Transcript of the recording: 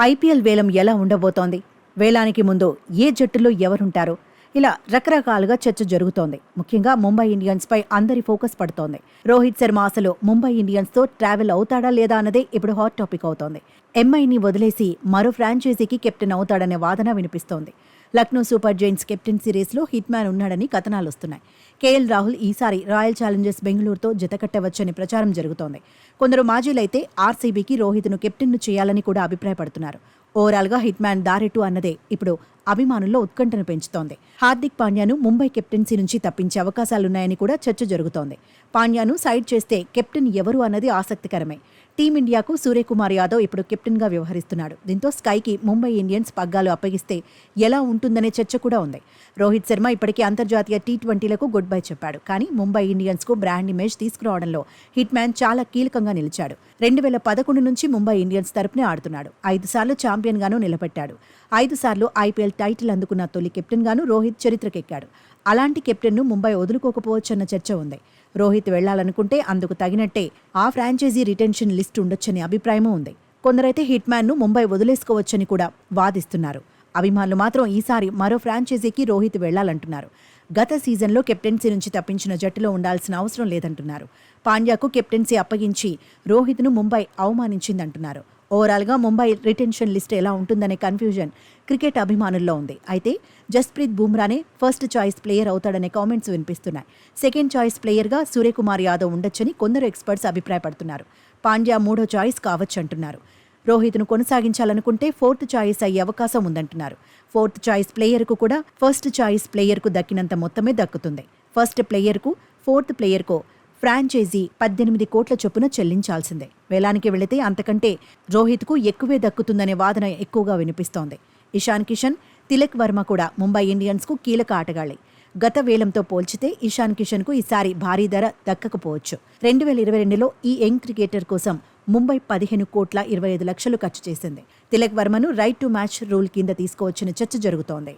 IPL వేలం ఎలా ఉండబోతోంది? వేలానికి ముందు ఏ జట్టులో ఎవరుంటారు? ఇలా రకరకాలుగా చర్చ జరుగుతోంది. ముఖ్యంగా ముంబై ఇండియన్స్పై అందరి ఫోకస్ పడుతోంది. రోహిత్ శర్మ అసలు ముంబై ఇండియన్స్తో ట్రావెల్ అవుతాడా లేదా అన్నదే ఇప్పుడు హాట్ టాపిక్ అవుతోంది. ఎంఐని వదిలేసి మరో ఫ్రాంచైజీకి కెప్టెన్ అవుతాడనే వాదన వినిపిస్తోంది. లక్నో సూపర్ జైంట్స్ కెప్టెన్సీ రేస్లో హిట్ మ్యాన్ ఉన్నాడని కథనాలొస్తున్నాయి. కేఎల్ రాహుల్ ఈసారి రాయల్ ఛాలెంజర్స్ బెంగళూరుతో జతకట్టవచ్చని ప్రచారం జరుగుతోంది. కొందరు మాజీలైతే ఆర్సీబీకి రోహిత్ను కెప్టెన్ను చేయాలని కూడా అభిప్రాయపడుతున్నారు. ఓవరాల్గా హిట్ మ్యాన్ దారెటు అన్నదే ఇప్పుడు అభిమానుల్లో ఉత్కంఠను పెంచుతోంది. హార్దిక్ పాండ్యాను ముంబై కెప్టెన్సీ నుంచి తప్పించే అవకాశాలున్నాయని కూడా చర్చ జరుగుతోంది. పాండ్యాను సైడ్ చేస్తే కెప్టెన్ ఎవరు అన్నది ఆసక్తికరమే. టీమిండియాకు సూర్యకుమార్ యాదవ్ ఇప్పుడు కెప్టెన్గా వ్యవహరిస్తున్నాడు. దీంతో స్కైకి ముంబై ఇండియన్స్ పగ్గాలు అప్పగిస్తే ఎలా ఉంటుందనే చర్చ కూడా ఉంది. రోహిత్ శర్మ ఇప్పటికే అంతర్జాతీయ టీ20లకు గుడ్ బై చెప్పాడు. కానీ ముంబై ఇండియన్స్కు బ్రాండ్ ఇమేజ్ తీసుకురావడంలో హిట్ మ్యాన్ చాలా కీలకంగా నిలిచాడు. 2011 నుంచి ముంబై ఇండియన్స్ తరపునే ఆడుతున్నాడు. 5 సార్లు ఛాంపియన్గానూ నిలబెట్టాడు. 5 సార్లు ఐపీఎల్ టైటిల్ అందుకున్న తొలి కెప్టెన్గానూ రోహిత్ చరిత్రకెక్కాడు. అలాంటి కెప్టెన్ను ముంబై వదులుకోకపోవచ్చన్న చర్చ ఉంది. రోహిత్ వెళ్లాలనుకుంటే అందుకు తగినట్టే ఆ ఫ్రాంచైజీ రిటెన్షన్ లిస్ట్ ఉండొచ్చనే అభిప్రాయమూ ఉంది. కొందరైతే హిట్ మ్యాన్ను ముంబై వదిలేసుకోవచ్చని కూడా వాదిస్తున్నారు. అభిమానులు మాత్రం ఈసారి మరో ఫ్రాంచైజీకి రోహిత్ వెళ్లాలంటున్నారు. గత సీజన్లో కెప్టెన్సీ నుంచి తప్పించిన జట్టులో ఉండాల్సిన అవసరం లేదంటున్నారు. పాండ్యాకు కెప్టెన్సీ అప్పగించి రోహిత్ను ముంబై అవమానించిందంటున్నారు. ఓవరాల్గా ముంబై రిటెన్షన్ లిస్ట్ ఎలా ఉంటుందనే కన్ఫ్యూజన్ క్రికెట్ అభిమానుల్లో ఉంది. అయితే జస్ప్రీత్ బుమ్రానే ఫస్ట్ చాయిస్ ప్లేయర్ అవుతాడనే కామెంట్స్ వినిపిస్తున్నాయి. సెకండ్ చాయిస్ ప్లేయర్గా సూర్యకుమార్ యాదవ్ ఉండొచ్చని కొందరు ఎక్స్పర్ట్స్ అభిప్రాయపడుతున్నారు. పాండ్యా మూడో చాయిస్ కావచ్చంటున్నారు. రోహిత్ను కొనసాగించాలనుకుంటే ఫోర్త్ చాయిస్ అయ్యే అవకాశం ఉందంటున్నారు. ఫోర్త్ చాయిస్ ప్లేయర్కు కూడా ఫస్ట్ చాయిస్ ప్లేయర్కు దక్కినంత మొత్తమే దక్కుతుంది. ఫస్ట్ ప్లేయర్కు ఫోర్త్ ప్లేయర్కు ఫ్రాంచైజీ 18 కోట్ల చొప్పున చెల్లించాల్సిందే. వేలానికి వెళితే అంతకంటే రోహిత్కు ఎక్కువే దక్కుతుందనే వాదన ఎక్కువగా వినిపిస్తోంది. ఇషాన్ కిషన్, తిలక్ వర్మ కూడా ముంబై ఇండియన్స్కు కీలక ఆటగాళ్లే. గత వేలంతో పోల్చితే ఇషాన్ కిషన్కు ఈసారి భారీ ధర దక్కకపోవచ్చు. 2022లో ఈ యంగ్ క్రికెటర్ కోసం ముంబై 15,25,00,000 ఖర్చు చేసింది. తిలక్ వర్మను రైట్ టు మ్యాచ్ రూల్ కింద తీసుకోవచ్చని చర్చ జరుగుతోంది.